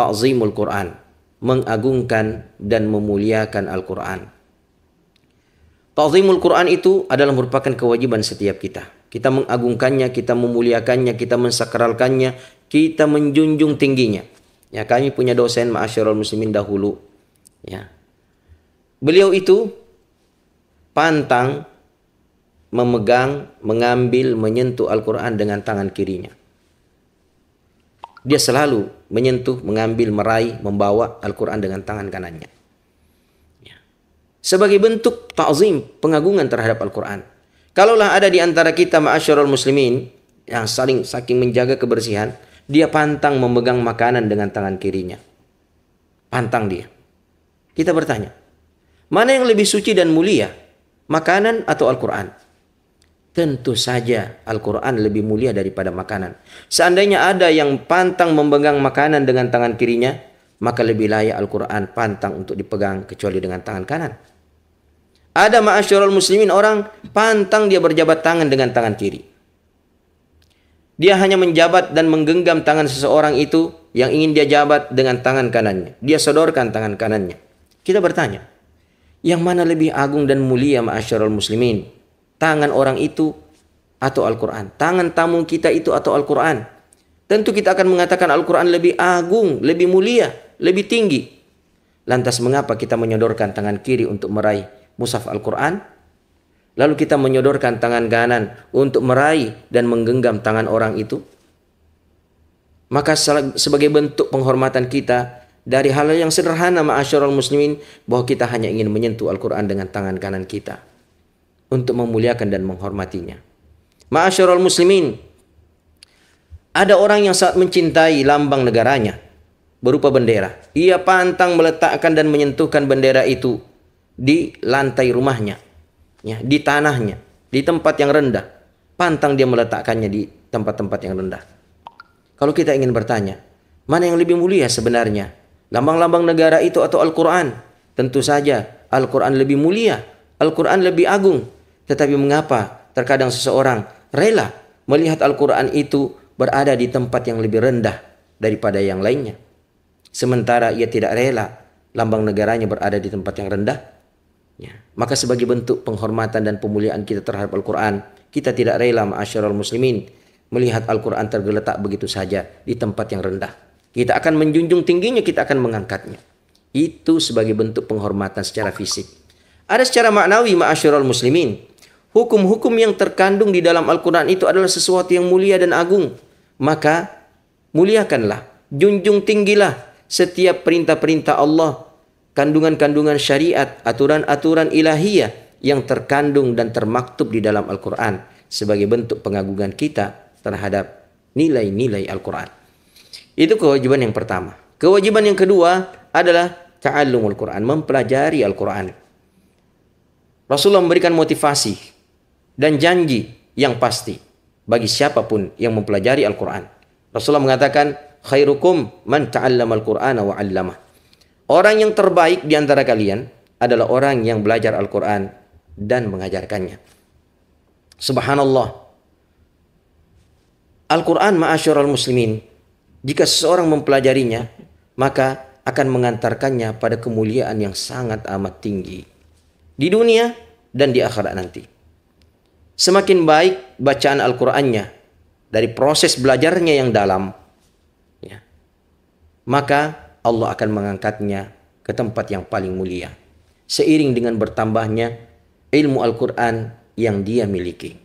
ta'zimul Quran, mengagungkan dan memuliakan Al-Quran. Ta'zimul Quran itu adalah merupakan kewajiban setiap kita. Kita mengagungkannya, kita memuliakannya, kita mensakralkannya, kita menjunjung tingginya. Ya, kami punya dosen ma'asyiral muslimin dahulu. Ya. Beliau itu pantang memegang, mengambil, menyentuh Al-Quran dengan tangan kirinya. Dia selalu menyentuh, mengambil, meraih, membawa Al-Quran dengan tangan kanannya. Ya. Sebagai bentuk ta'zim, pengagungan terhadap Al-Quran. Kalaulah ada di antara kita ma'asyiral muslimin yang saking menjaga kebersihan, dia pantang memegang makanan dengan tangan kirinya. Pantang dia. Kita bertanya, mana yang lebih suci dan mulia? Makanan atau Al-Quran? Tentu saja Al-Quran lebih mulia daripada makanan. Seandainya ada yang pantang memegang makanan dengan tangan kirinya, maka lebih layak Al-Quran pantang untuk dipegang kecuali dengan tangan kanan. Ada ma'asyiral muslimin orang pantang dia berjabat tangan dengan tangan kiri. Dia hanya menjabat dan menggenggam tangan seseorang itu yang ingin dia jabat dengan tangan kanannya. Dia sodorkan tangan kanannya. Kita bertanya, yang mana lebih agung dan mulia ma'asyiral muslimin? Tangan orang itu atau Al-Quran? Tangan tamu kita itu atau Al-Quran? Tentu kita akan mengatakan Al-Quran lebih agung, lebih mulia, lebih tinggi. Lantas mengapa kita menyodorkan tangan kiri untuk meraih mushaf Al-Quran? Lalu kita menyodorkan tangan kanan untuk meraih dan menggenggam tangan orang itu? Maka sebagai bentuk penghormatan kita dari hal yang sederhana ma'asyiral muslimin, bahwa kita hanya ingin menyentuh Al-Quran dengan tangan kanan kita untuk memuliakan dan menghormatinya. Ma'asyiral muslimin, ada orang yang saat mencintai lambang negaranya berupa bendera, ia pantang meletakkan dan menyentuhkan bendera itu di lantai rumahnya, ya, di tanahnya, di tempat yang rendah. Pantang dia meletakkannya di tempat-tempat yang rendah. Kalau kita ingin bertanya, mana yang lebih mulia sebenarnya? Lambang-lambang negara itu atau Al-Quran? Tentu saja Al-Quran lebih mulia, Al-Quran lebih agung. Tetapi mengapa terkadang seseorang rela melihat Al-Quran itu berada di tempat yang lebih rendah daripada yang lainnya? Sementara ia tidak rela lambang negaranya berada di tempat yang rendah. Ya. Maka sebagai bentuk penghormatan dan pemuliaan kita terhadap Al-Quran, kita tidak rela ma'asyiral muslimin melihat Al-Quran tergeletak begitu saja di tempat yang rendah. Kita akan menjunjung tingginya, kita akan mengangkatnya. Itu sebagai bentuk penghormatan secara fisik. Ada secara maknawi ma'asyiral muslimin. Hukum-hukum yang terkandung di dalam Al-Quran itu adalah sesuatu yang mulia dan agung. Maka muliakanlah, junjung tinggilah setiap perintah-perintah Allah, kandungan-kandungan syariat, aturan-aturan ilahiyah yang terkandung dan termaktub di dalam Al-Quran sebagai bentuk pengagungan kita terhadap nilai-nilai Al-Quran. Itu kewajiban yang pertama. Kewajiban yang kedua adalah ta'allumul Quran, mempelajari Al-Quran. Rasulullah memberikan motivasi dan janji yang pasti bagi siapapun yang mempelajari Al-Quran. Rasulullah mengatakan, khairukum man ta'allama Al-Qur'ana wa 'allamah. Orang yang terbaik di antara kalian adalah orang yang belajar Al-Quran dan mengajarkannya. Subhanallah. Al-Quran ma'asyiral muslimin, jika seseorang mempelajarinya, maka akan mengantarkannya pada kemuliaan yang sangat amat tinggi di dunia dan di akhirat nanti. Semakin baik bacaan Al-Qur'annya dari proses belajarnya yang dalam, ya, maka Allah akan mengangkatnya ke tempat yang paling mulia seiring dengan bertambahnya ilmu Al-Quran yang dia miliki.